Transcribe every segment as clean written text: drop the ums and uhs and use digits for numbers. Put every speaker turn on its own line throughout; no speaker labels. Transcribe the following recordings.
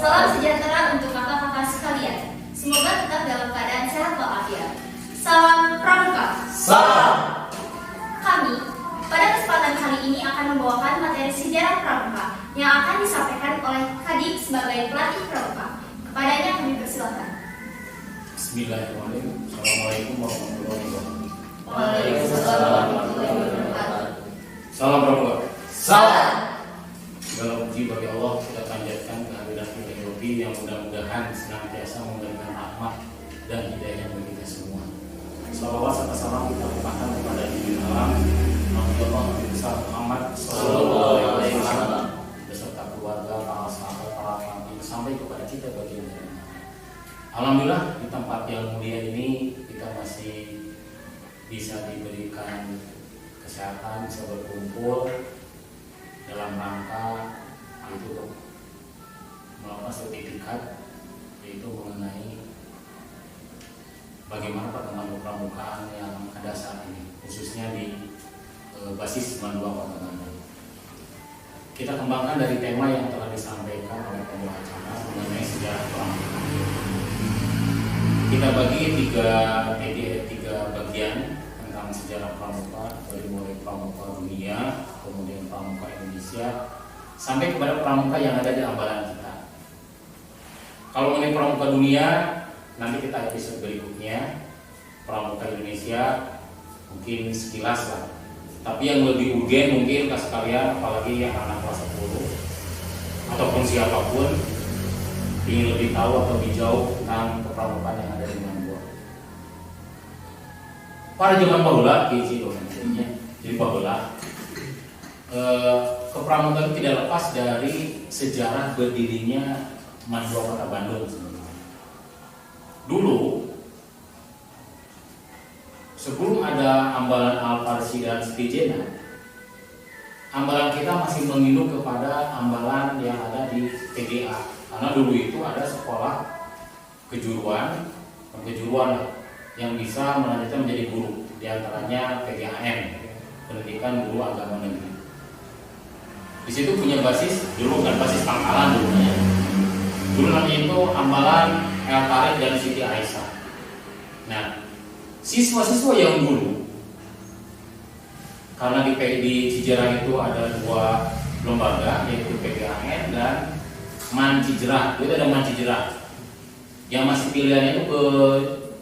Salam sejahtera untuk kakak-kakak sekalian. Semoga tetap dalam keadaan sehat walafiat. Salam Pramuka.
Salam.
Kami pada kesempatan kali ini akan membawakan materi sejarah Pramuka yang akan disampaikan oleh Kadip sebagai pelatih Pramuka. Kepadanya kami persilakan.
Bismillahirrahmanirrahim. Assalamualaikum warahmatullahi wabarakatuh.
Waalaikumsalam warahmatullahi wabarakatuh.
Salam Pramuka.
Salam.
Segala puji bagi Allah, kita panjatkan kehadiran Ilahi yang mudah-mudahan senantiasa memberikan rahmat dan hidayah bagi kita semua. Salawat serta salam kita limpahkan kepada Nabi Alam Rasulullah Nabi besar Muhammad Sallallahu Alaihi Wasallam beserta keluarga, para sahabat, para nabi sampai kepada kita bagian dari. Alhamdulillah di tempat yang mulia ini kita masih bisa diberikan kesehatan, bisa berkumpul dalam rangka itu melakukan sertifikat, yaitu mengenai bagaimana perkembangan pramukaan yang ada saat ini, khususnya di basis Mandua Kota Bandung. Kita kembangkan dari tema yang telah disampaikan oleh pembawa acara mengenai sejarah pramukaan. Kita bagi tiga bagian tentang sejarah pramuka, dari mulai pramuka dunia, kemudian pramuka Indonesia, sampai kepada pramuka yang ada di ambalan kita. Kalau mengenai pramuka dunia, nanti kita episode berikutnya. Pramuka Indonesia mungkin sekilas lah. Tapi yang lebih urgen mungkin kelas kalian, apalagi yang anak kelas 10 ataupun siapapun ingin lebih tahu atau lebih jauh tentang kepramukaan yang ada di Mandua. Pada zaman bahula, jadi bahula, kepramukaan itu tidak lepas dari sejarah berdirinya Mandua Kota Bandung. Dulu, sebelum ada ambalan Al-Farsi dan Stijena, ambalan kita masih menginduk kepada ambalan yang ada di PGA. Karena dulu itu ada sekolah kejuruan yang bisa melanjutkan menjadi guru, diantaranya PGAN, Pendidikan Guru Agama Negeri. Di situ punya basis, dulu kan basis Pangkalan dulunya. Dulu namanya itu ambalan El Tarik dan Siti Aisyah. Nah, siswa-siswa yang dulu, karena di Cijerah itu ada dua lembaga, yaitu PGAN dan Man Cijerah. Itu ada Man Cijerah yang masih pilihannya itu ke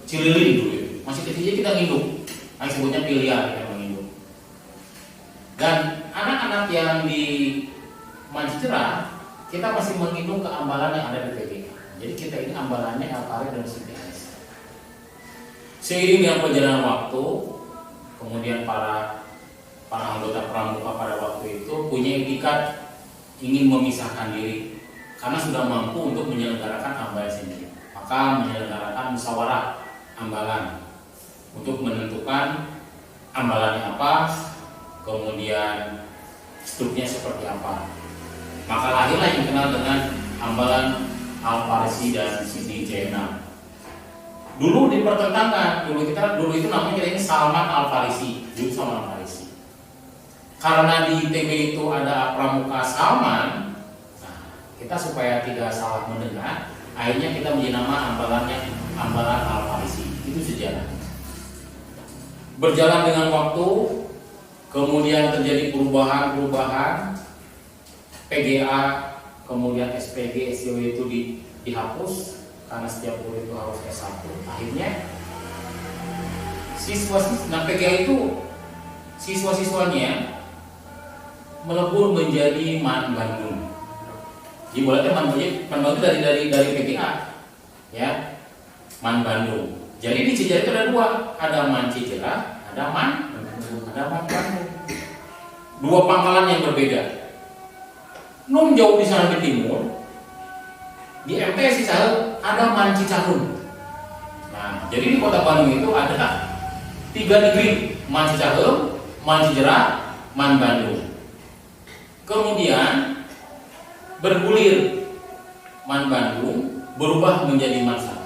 Cililin dulu. Masih kecilnya kita nginduk, yang sebutnya pilihan kita menginduk. Dan anak-anak yang di Man Cijerah, kita masih menginduk ke ambalan yang ada di PGA. Jadi kita ini ambalannya El Tarik dan Siti Aisyah. Seiring dengan perjalanan waktu, kemudian para anggota pramuka pada waktu itu punya etikat ingin memisahkan diri karena sudah mampu untuk menyelenggarakan ambalan sendiri. Maka menyelenggarakan musyawarah ambalan untuk menentukan ambalannya apa, kemudian strukturnya seperti apa. Maka lahirlah yang dikenal dengan ambalan Al-Farsi dan Siti Jena. Dulu dipertentangkan, dulu itu namanya ini Salman Al-Farsi, dulu Salman Al-Farsi. Karena di ITB itu ada pramuka Salman, nah, kita supaya tidak salah mendengar, akhirnya kita menjadi nama ambalan Al-Farsi. Itu sejarah. Berjalan dengan waktu, kemudian terjadi perubahan, PGA, kemudian SPG, SIO itu dihapus karena setiap guru itu harus S1. Akhirnya PGA itu siswa-siswanya melebur menjadi Man Bandung. Jadi boleh Man Bandung itu dari PGA, ya, Man Bandung. Jadi di Cijerah itu ada dua, ada Man Cijerah, ada Man Bandung. Dua pangkalan yang berbeda. Nung jauh di sana di timur, di MTS ada Man Cicaheum. Nah, jadi di Kota Bandung itu ada 3 negeri, Man Cicaheum, Man Cijerah, Man Bandung. Kemudian bergulir, Man Bandung berubah menjadi Man 1,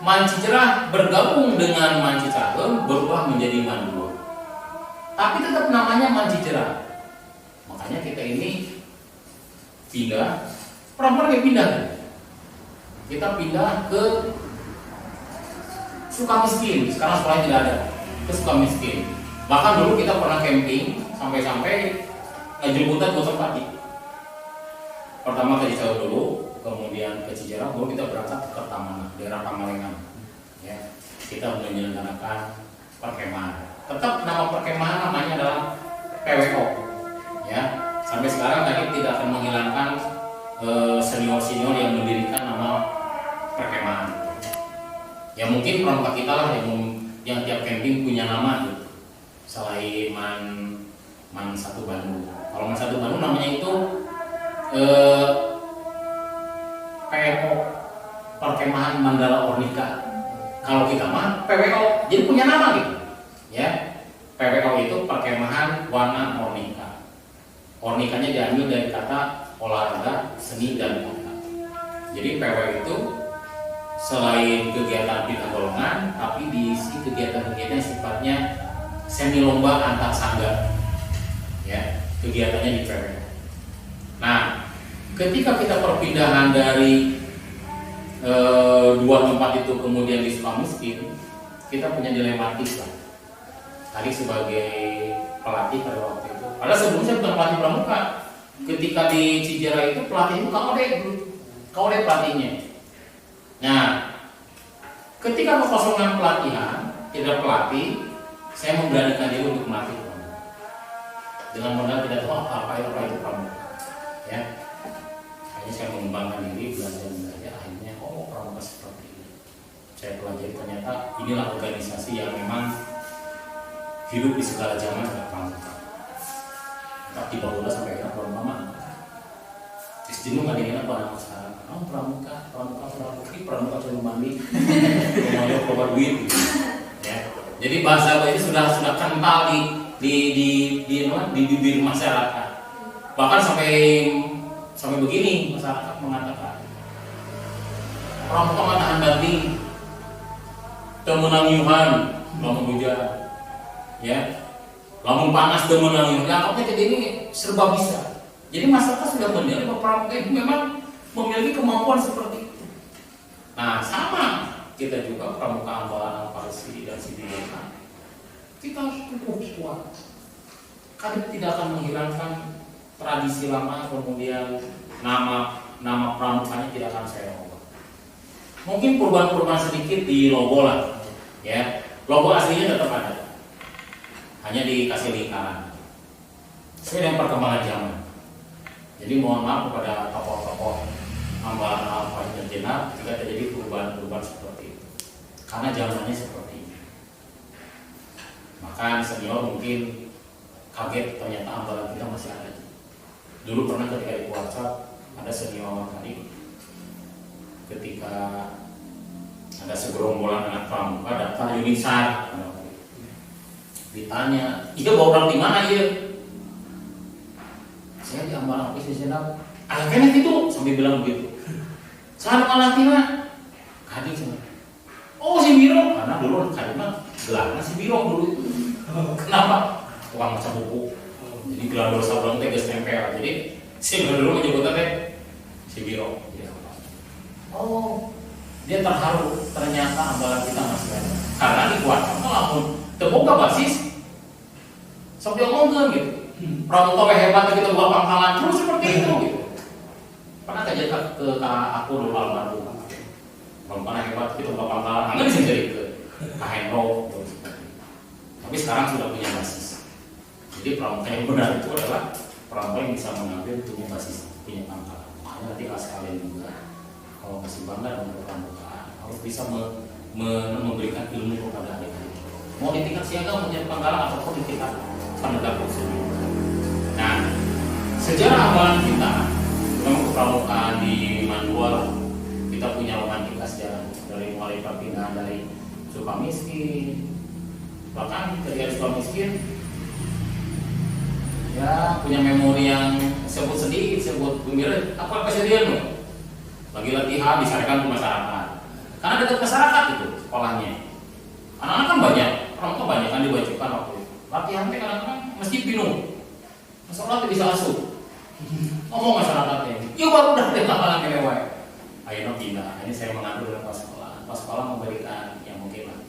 Man Cijerah bergabung dengan Man Cicaheum berubah menjadi Man 2. Tapi tetap namanya Man Cijerah. Makanya kita ini pindah, pramuka kayak pindah. kita pindah ke Sukamiskin. Sekarang sekolahnya tidak ada, ke Sukamiskin. Bahkan dulu kita pernah camping sampai-sampai jemputan buat Pati. Pertama ke Cicawe dulu, kemudian ke Cijerah, baru kita berangkat ke Kertamana, daerah Pangalengan. Ya, kita menyelenggarakan perkemahan. Tetap nama perkemahan namanya adalah PWO. Ya, sampai sekarang tadi tidak akan menghilangkan senior-senior yang mendirikan nama perkemahan. Ya mungkin pramuka kita lah yang tiap camping punya nama gitu. Selain Man Satu Bandung. Kalau Man Satu Bandung namanya itu PWO, Perkemahan Mandala Ornika. Kalau kita mah PWO, jadi punya nama gitu. Ya, PWO itu Perkemahan Wana Ornika. Ornikanya diambil dari kata olahraga, seni dan kata. Jadi PWO itu selain kegiatan bina golongan, tapi diisi kegiatan-kegiatan yang sifatnya semi lomba antar sangga. Ya, kegiatannya di PWO. Nah, ketika kita perpindahan dari dua tempat itu kemudian di Sukamiskin, kita punya dilematis lah. Tadi sebagai pelatih pada waktu itu. Padahal sebelumnya saya bukan pelatih pramuka. Ketika di Cijerah itu pelatih itu KOD pelatihnya. Nah, ketika kekosongan pelatihan, tidak pelatih, saya memberanikan diri untuk melatih pramuka. Dengan modal tidak tahu apa itu pramuka. Ya, akhirnya saya mengembangkan diri, belajar, akhirnya pramuka seperti ini. Saya pelajari ternyata inilah organisasi yang memang hidup di segala zaman ada pramuka. Tapi bahwa sampai akhirnya pramuka terus jenuh nggak dingin apa anak sekarang? Pramuka cuma mandi, mau keluar duit. Gitu. Ya. Jadi bahasa itu sudah kental di bibir masyarakat. Bahkan sampai begini masyarakat mengatakan pramuka mana handati temenang yuhan lamun hujan, ya lamun panas temenang yuhan. Anggapnya jadi ini serba bisa. Jadi masyarakat sudah menilai bahwa pramuka itu memang memiliki kemampuan seperti itu. Nah sama kita juga pramuka Ambalan, Alparsi dan Sidiweka. Kita harus kukuh kuat. Kami tidak akan menghilangkan tradisi lama, kemudian nama pramukanya tidak akan saya ubah. Mungkin perubahan-perubahan sedikit di logo lah, ya. Logo aslinya tetap ada, hanya dikasih lingkaran. Sesuai dengan perkembangan zaman. Jadi mohon maaf kepada tokoh-tokoh Ambalan, Alparsi dan Jenar jika terjadi perubahan-perubahan seperti itu, karena zamannya seperti ini. Maka senior mungkin kaget ternyata Ambalan kita masih ada. Dulu pernah ketika di WhatsApp ada senior tadi, ketika ada segerombolan anak pramuka daftar unit SAR, ditanya, iya bawa orang di mana iya? Saya di Ambalan Office di sana, akhirnya gitu sambil bilang begitu. Saya malah tina, kadang sama. Oh si Biro, karena dulu kadang gelarnya si Biro dulu itu. Kenapa? Tukang baca buku. Jadi gelar dosa belum tegas tempel. Jadi si Biro dulu menyebutnya teh si Biro. Oh, dia terharu. Ternyata Ambalan kita masih ada. Karena di kuasa lamun terbuka basis, sok diomongkan gitu. Pramuka hebat kita buat pangkalan terus seperti itu gitu. Pernah kejadian ke aku dulu almarhum. Belum pernah hebat kita buat pangkalan. Enggak bisa jadi ke Kahenro. Tapi sekarang sudah punya basis. Jadi pramuka yang benar itu adalah pramuka yang bisa mengambil punya basis, punya pangkalan. Makanya nanti kalian juga kalau masih bangga dengan pramukaan harus bisa memberikan ilmu kepada adik-adik. Mau di tingkat siaga, mau jadi pangkalan ataupun di tingkat penegak hukum. Nah, sejarah Ambalan kita, memang kepramukaan di Mandua, kita punya romantika sejarah dari mulai perpindahan dari Sukamiskin, bahkan ketika Sukamiskin, ya punya memori yang sebut sedih, sebut gembira. Apa kejadian loh? Lagi latihan disarankan ke masyarakat, karena dekat masyarakat itu sekolahnya. Anak-anak kan banyak, pramuka banyak kan diwajibkan waktu itu. Latihan kadang-kadang mesti bingung. Masalah bisa asuh. Ngomong masyarakatnya. Yuk baru udah deh kapalan kelewat. akhirnya pindah. Ini saya mengadu dengan pas sekolah memberikan yang mungkin lah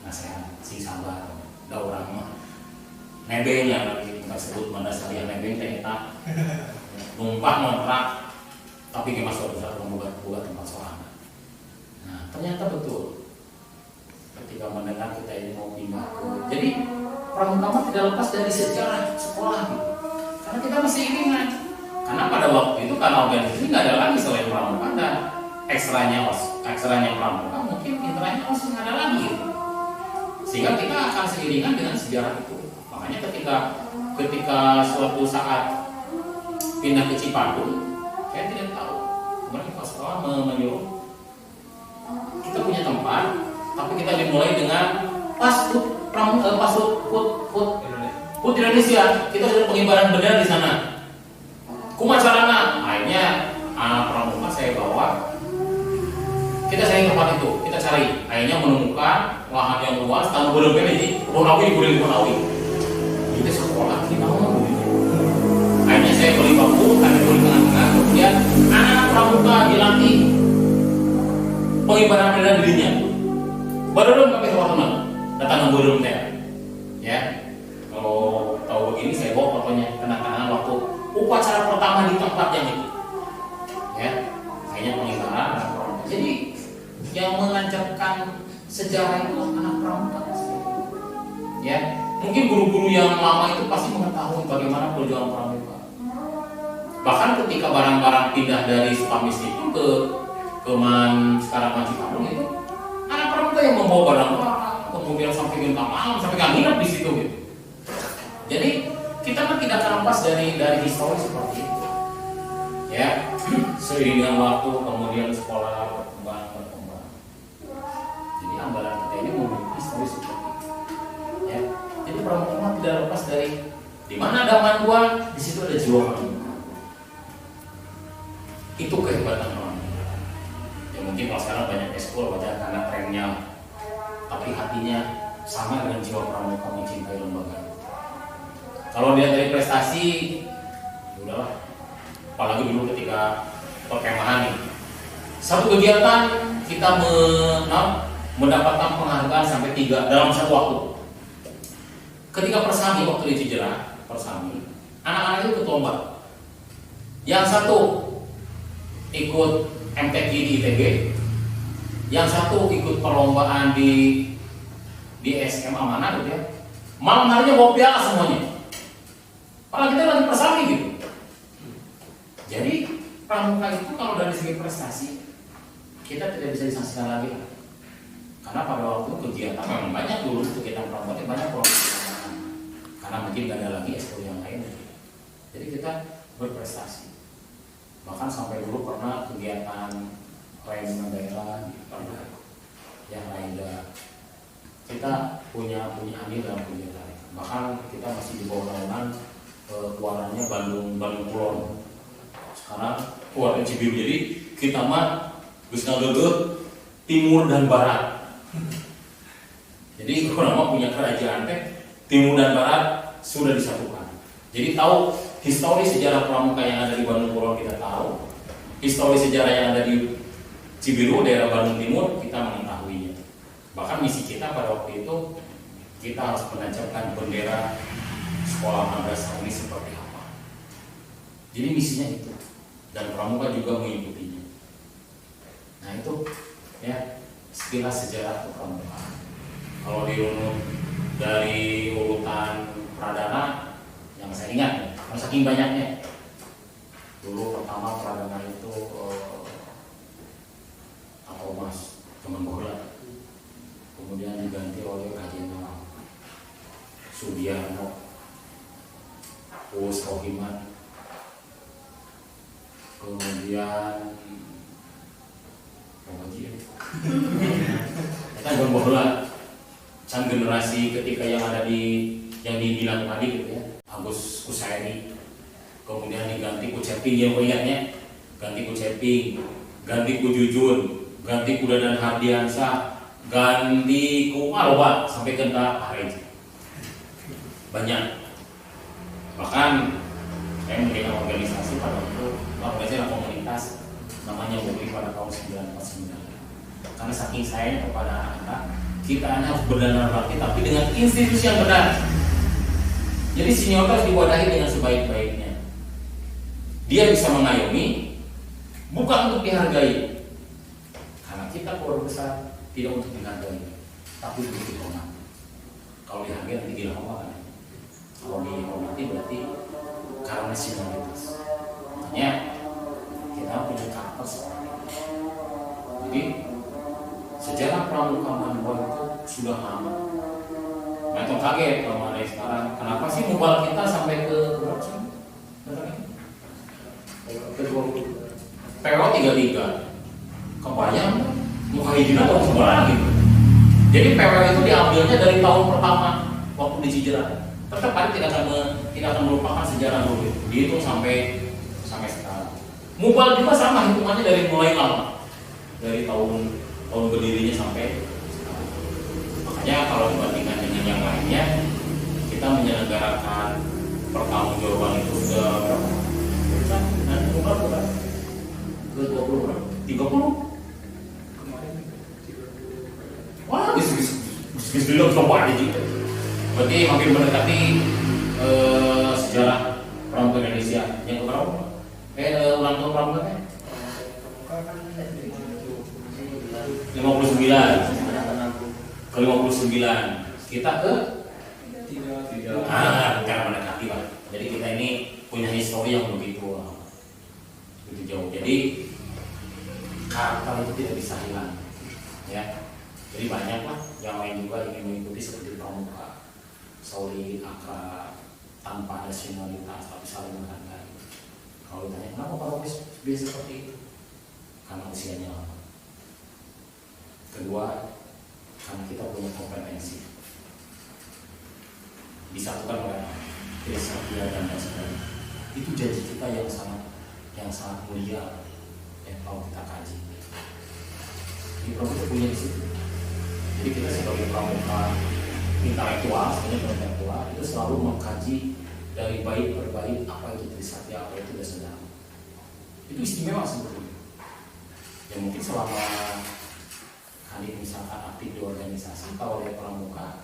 nasihat sing sabar, da urang mah nebeng yang kita sebut mana sekalian nebeng teh eta numpang ngontrak tapi ge masuk besar membuat tempat sorangan. Nah ternyata betul ketika mendengar kita ini mau pindah ke, jadi Pramuka tidak lepas dari sejarah sekolah gitu. Karena kita masih ingat, karena pada waktu itu karena organisasi nggak ada lagi selain Pramuka dan ekstranya Pramuka mungkin intranya masih nggak ada lagi gitu. Sehingga kita akan seiringan dengan sejarah itu. Makanya ketika suatu saat pindah ke Cipadung, saya tidak tahu kemudian pas sekolah menyuruh kita punya tempat, tapi kita dimulai dengan fast food Indonesia. Kita sudah pengibaran bendera di sana. Kumacarana, akhirnya anak Pramuka saya bawa. Kita cari tempat itu, kita cari. Akhirnya menemukan lahan yang luas, tanah berbeda ini, Bonawi di Bonawi. Kita sekolah kita mau. Akhirnya saya beli bambu, kami beli tengah-tengah, kemudian anak Pramuka dilatih pengibaran bendera dirinya. Baru pakai warna, datang ke burung teh. Ya, kalau tahu begini saya bawa fotonya kenang-kenangan waktu upacara pertama di tempat yang itu. Ya, kayaknya pengibaran anak Pramuka. Jadi yang menancapkan sejarah itu anak Pramuka. Ya, mungkin guru-guru yang lama itu pasti mengetahui bagaimana perjuangan Pramuka. Bahkan ketika barang-barang pindah dari Sukamis itu ke sekarang Cipadung itu, anak Pramuka yang membawa barang-barang, kemudian sampai bintang malam, sampai nggak nginep di situ gitu. Jadi kita kan tidak terlepas dari histori seperti itu. Ya, seiring dengan waktu kemudian sekolah berkembang. Jadi anggaran kita ini memiliki histori seperti itu. Ya, jadi Pramuka tidak lepas dari di mana ada Mandua, di situ ada jiwa Pramuka. Itu kehebatan Pramuka. Ya mungkin kalau sekarang banyak ekskul, banyak karena trennya, tapi hatinya sama dengan jiwa Pramuka mencintai lembaga. Kalau dia dari prestasi, udahlah. Apalagi dulu ketika perkemahan nih, satu kegiatan kita mendapatkan penghargaan sampai 3 dalam satu waktu. Ketika persami waktu di Cijerah, persami, anak-anak itu ikut lomba. Yang satu ikut MTQ di ITB, yang satu ikut perlombaan di SMA mana gitu ya. Malam harinya bawa piala semuanya. Padahal kita lagi persami gitu. Jadi Pramuka itu kalau dari segi prestasi kita tidak bisa disaksikan lagi. Karena pada waktu kegiatan memang banyak dulu kegiatan Pramuka, banyak program. Karena mungkin gak ada lagi ekskul yang lain. Jadi kita berprestasi. Bahkan sampai dulu pernah kegiatan raiman daerah pernah yang lainnya. Kita punya andil dalam kegiatan. Bahkan kita masih di bawah naungan keluarannya Bandung Kulon. Sekarang keluar Cibiru, jadi kita mah bisa ngegeh timur dan barat. Jadi kalau nama punya kerajaan teh timur dan barat sudah disatukan. Jadi tahu histori sejarah Pramuka yang ada di Bandung Kulon kita tahu, histori sejarah yang ada di Cibiru daerah Bandung Timur kita mengetahuinya. Bahkan misi kita pada waktu itu kita harus menancapkan bendera sekolah madrasah ini seperti apa. Jadi misinya itu. Dan Pramuka juga mengikutinya. Nah itu ya sekilas sejarah Pramuka. Kalau diurut dari urutan Pradana yang saya ingat, saking banyaknya. Dulu pertama Pradana itu atau Mas Temenggora, kemudian diganti oleh Jenderal Sudiarno, Us Rohiman. Kemudian kita bola can generasi ketika yang ada yang dibilang tadi gitu ya, Agus Kusairi, kemudian diganti ku Ceping yang ingatnya, ganti ku Ceping, ganti ku Jujun, ganti ku Dadan Hardiansyah, ganti ku Alwa sampai ke Harej. Banyak. Bahkan saya mendirikan organisasi pada waktu organisasi komunitas namanya MUPI pada tahun 1949. Karena saking sayang kepada anak-anak, kita harus berdana bakti tapi dengan institusi yang benar. Jadi senior harus diwadahi dengan sebaik-baiknya. Dia bisa mengayomi, bukan untuk dihargai. Karena kita keluarga besar tidak untuk dihargai, tapi untuk dihormati. Kalau dihargai nanti dihormati. Kalau dihormati berarti karena senioritas. Makanya kita punya karakter seperti itu. Jadi sejarah pramuka Mandor itu sudah lama. Nah itu kaget kalau ada sekarang. Kenapa sih mubal kita sampai ke berapa sih? Ke 20. PO 33. Kebayang muka hijrah tahun seberapa lagi? Jadi PO itu diambilnya dari tahun pertama waktu di Cijerah. Tetap tidak akan melupakan sejarah dulu. Dihitung sampai sekarang. Mubal juga sama hitungannya dari mulai lama. Dari tahun berdirinya sampai sekarang. Makanya kalau dibandingkan dengan yang lainnya, kita menyelenggarakan pertanggungjawaban itu sudah berapa? Nanti berapa? Ke 20 berapa? 30? Wah, bismillah coba aja gitu. Berarti makin mendekati sejarah pramuka Indonesia yang keberapa? Ulang tahun pramukanya? 59 ke 59 kita ke 3 karena mendekati Pak. Jadi kita ini punya histori yang begitu jauh. Jadi karakter itu tidak bisa hilang ya. Jadi banyak lah yang lain juga ingin mengikuti seperti pramuka solid, akrab, tanpa ada senioritas tapi saling menghargai. Kalau ditanya kenapa Pak Romis biasa seperti itu? Karena usianya lama. Kedua, karena kita punya kompetensi disatukan oleh Kesatria dan sebagainya. Itu janji kita yang sangat mulia yang kalau kita kaji. Ini pramuka punya di situ. Jadi kita sebagai pramuka intelektual, sebenarnya intelektual itu selalu mengkaji dari baik berbaik apa itu Trisatya, apa itu Dasar. Itu istimewa sebetulnya. Ya mungkin selama kali misalkan aktif di organisasi kalau oleh pramuka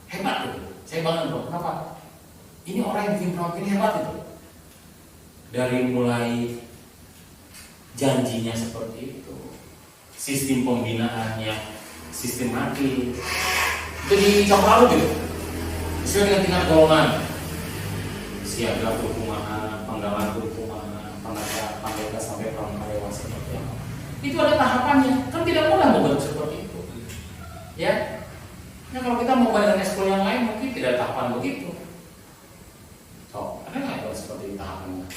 hebat itu. Saya bangga bro. Kenapa? Ini orang yang bikin pramuka ini hebat itu. Dari mulai janjinya seperti itu, sistem pembinaannya sistematis, itu dicampur gitu. Sesuai dengan tingkat golongan, siaga perumahan, penggalan perumahan, pandega sampai pramuka dewasa seperti apa. Itu ada tahapannya, kan tidak mudah membangun seperti itu. Ya, nah kalau kita mau bayar ekskul yang lain mungkin tidak tahapan begitu. Ada nggak kalau seperti tahapannya?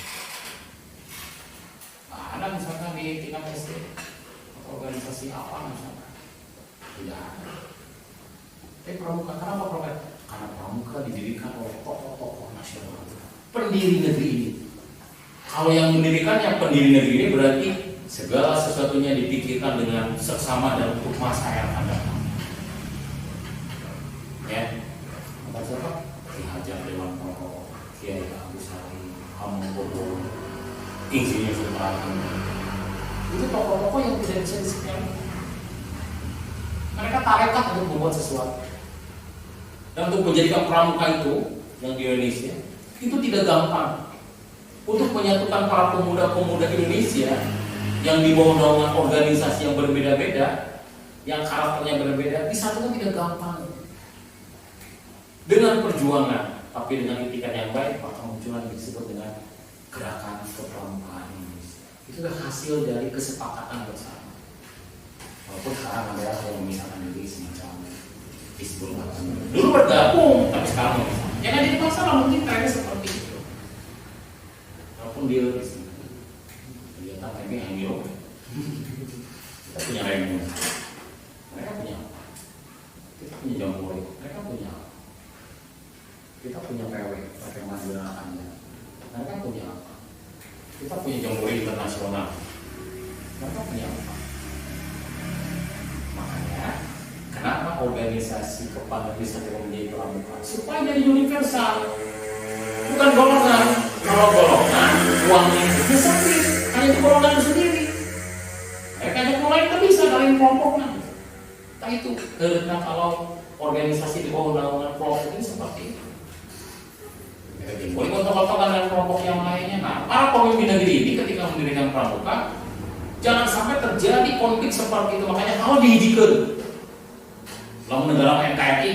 Ada misalkan di tingkat SD atau organisasi apa misalkan? Tidak ada. Tapi pramuka, kenapa pramuka? Karena pramuka didirikan oleh tokoh-tokoh nasional, pendiri negeri ini. Kalau yang mendirikannya pendiri negeri ini berarti segala sesuatunya dipikirkan dengan seksama dan untuk masa yang akan datang. Ya, maka siapa? Ki Hajar Dewantoro, Kiai Agus Hari, Hamengkubuwono, Insinyur Soekarno. Itu tokoh-tokoh yang tidak bisa disepelekan. Mereka tarekat untuk membuat sesuatu. Dan untuk menjadikan pramuka itu yang di Indonesia itu tidak gampang. Untuk menyatukan para pemuda-pemuda Indonesia yang di bawah naungan organisasi yang berbeda-beda, yang karakternya berbeda, disatukan tidak gampang. Dengan perjuangan, tapi dengan itikat yang baik, maka muncullah yang disebut dengan gerakan kepramukaan Indonesia. Itu adalah hasil dari kesepakatan bersama. Walaupun sekarang ada yang memisahkan diri semacam disebut dulu bergabung, tapi sekarang memisahkan. Jangan jadi masalah, mungkin trennya seperti itu. Walaupun dia ternyata remeh yang biru. Kita punya remeh. Mereka punya apa? Kita punya jamuri. Mereka punya apa? Kita punya PW, pakai mandirakannya. Mereka punya apa? Kita punya jamuri internasional. Mereka punya apa? Makanya, kenapa organisasi kepanggil bisa menjadi pramuka? Supaya jadi universal. Bukan golongan. Kalau golongan, uangnya itu sempit. Hanya itu golongan sendiri. Mereka yang mulai itu bisa dari kelompoknya. Nah itu karena kalau organisasi di bawah naungan kelompok ini seperti itu. Boleh kontak-kontakan dengan kelompok yang lainnya. Nah, para pemimpin negeri ini ketika mendirikan pramuka, jangan sampai terjadi konflik seperti itu. Makanya kalau dihijikan, dalam negara NKRI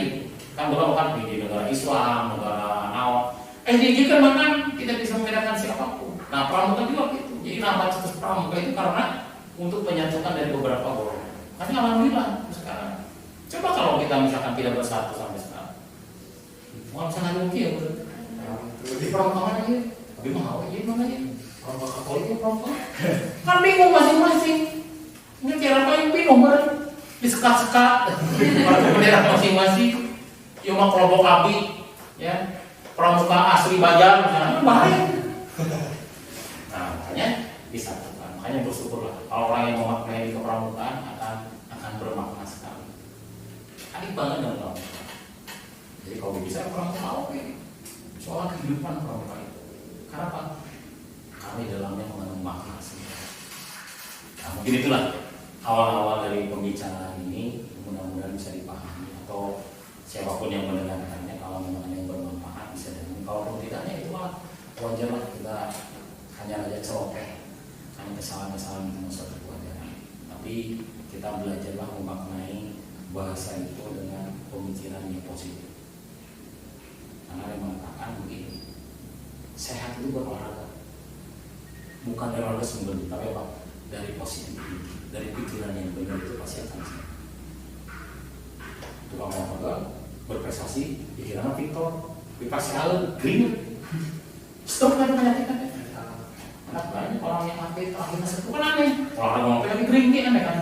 kan berapa kan di negara Islam, negara Nawab, dihijikan maka tidak bisa membedakan siapapun. Nah, pramuka juga gitu. Jadi nama cetus pramuka itu karena untuk penyatuan dari beberapa golongan. Tapi alhamdulillah sekarang. Coba kalau kita misalkan tidak bersatu sampai sekarang, mau sangat mungkin ya betul. Di pramuka mana ya? Tapi mau aja mana ya? Pramuka Katolik ya pramuka. Kan bingung masing-masing. Ini kira apa yang bingung kan? Disekat-sekat. Kalau bendera masing-masing. Ya mah kelompok api, ya. Pramuka asli Bajar, misalnya bahaya. Nah, makanya disatukan. Makanya bersyukurlah kalau orang yang memaknai di kepramukaan akan bermakna sekali. Adik banget dengan pramuka. Jadi kalau bisa pramuka oke. Soal kehidupan pramuka itu. Karena apa? Kami dalamnya mengandung makna semua. Nah, mungkin itulah awal-awal dari pembicaraan ini, mudah-mudahan bisa dipahami atau siapapun yang mendengarkannya, kalau memang yang bermanfaat bisa dengar. Kalau tidaknya itulah wajarlah kita hanya aja celoteh, hanya kesalahan-kesalahan itu suatu pelajaran. Tapi kita belajarlah memaknai bahasa itu dengan pemikiran yang positif. Karena yang mengatakan begini, sehat itu berolahraga, bukan dari olahraga sembunyi, tapi apa? Dari positif, dari pikiran yang benar itu pasti akan sehat. Tukang olahraga berprestasi, pikirannya Victor, dipaksa hal green, stop kan penyakitnya. Karena banyak orang yang atlet akhirnya itu kan aneh, olahraga ngopi tapi green dia aneh kan.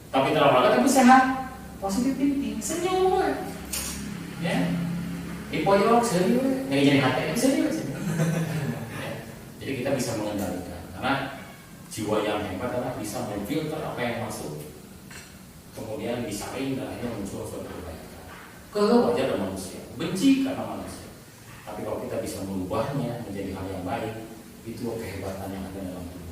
Tapi olahraga tapi sehat, positif thinking, senyum, ya. Dipoyok serius, nggak jadi hati serius. Jadi kita bisa mengendalikan, karena jiwa yang hebat adalah bisa memfilter apa yang masuk, kemudian disaring dan akhirnya muncul suatu kebaikan. Kewajaran manusia, benci karena manusia. Tapi kalau kita bisa merubahnya menjadi hal yang baik, itu kehebatan yang ada dalam tubuh.